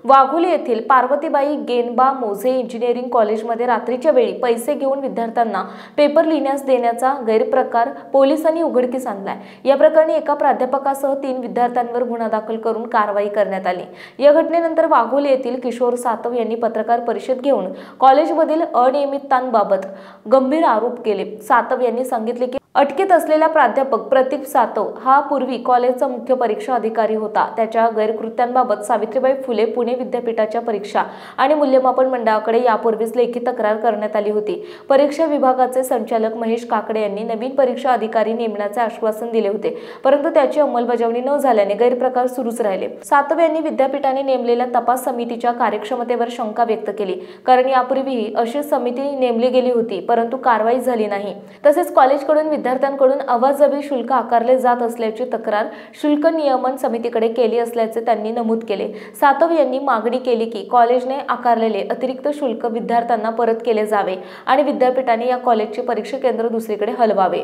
वाघोली येथील पार्वतीबाई गेनबा मोझे इंजिनिअरिंग कॉलेजमध्ये रात्रीच्या वेळी पैसे घेऊन विद्यार्थ्यांना पेपर लिहिण्यास देण्याचा गैरप्रकार पोलिसांनी उघडकीस आणलाय। या प्रकरणी एका प्राध्यापकासह 3 विद्यार्थ्यांवर गुन्हा दाखल करून कारवाई करण्यात आली। या घटनेनंतर वाघोली येथील किशोर सातव यांनी पत्रकार परिषद घेऊन कॉलेजमधील अनियमिततांबाबत गंभीर आरोप केले। सातव यांनी सांगितले की अटकेत असलेला प्राध्यापक प्रतीक सातव हा पूर्वी कॉलेजचा मुख्य परीक्षा अधिकारी होता। त्याच्या गैरकृत्यांबाबत सावित्रीबाई फुले पुणे विद्यापीठाच्या परीक्षा आणि मूल्यमापन मंडळाकडे यापूर्वीच लेखी तक्रार करण्यात आली होती। परीक्षा विभागाचे संचालक महेश काकडे यांनी नवीन परीक्षा अधिकारी नेमण्याचे आश्वासन दिले होते, परंतु त्याची अंमलबजावणी न झाल्याने गैरप्रकार सुरूच राहिले। सातव यांनी विद्यापीठाने नेमलेल्या तपास समितीच्या कार्यक्षमतेवर शंका व्यक्त केली, कारण यापूर्वीही अशी समिती नेमली गेली होती, परंतु कारवाई झाली नाही। तसेच कॉलेजकडून विद्यार्थ्यांकडून अवाजवी शुल्क आकारले जात असल्याची तक्रार शुल्क नियमन समितीकडे केली असल्याचे त्यांनी नमूद केले। सातव यांनी मागणी केली की कॉलेजने आकारलेले अतिरिक्त शुल्क विद्यार्थ्यांना परत केले जावे आणि विद्यापीठाने या कॉलेजचे परीक्षा केंद्र दुसरीकडे हलवावे।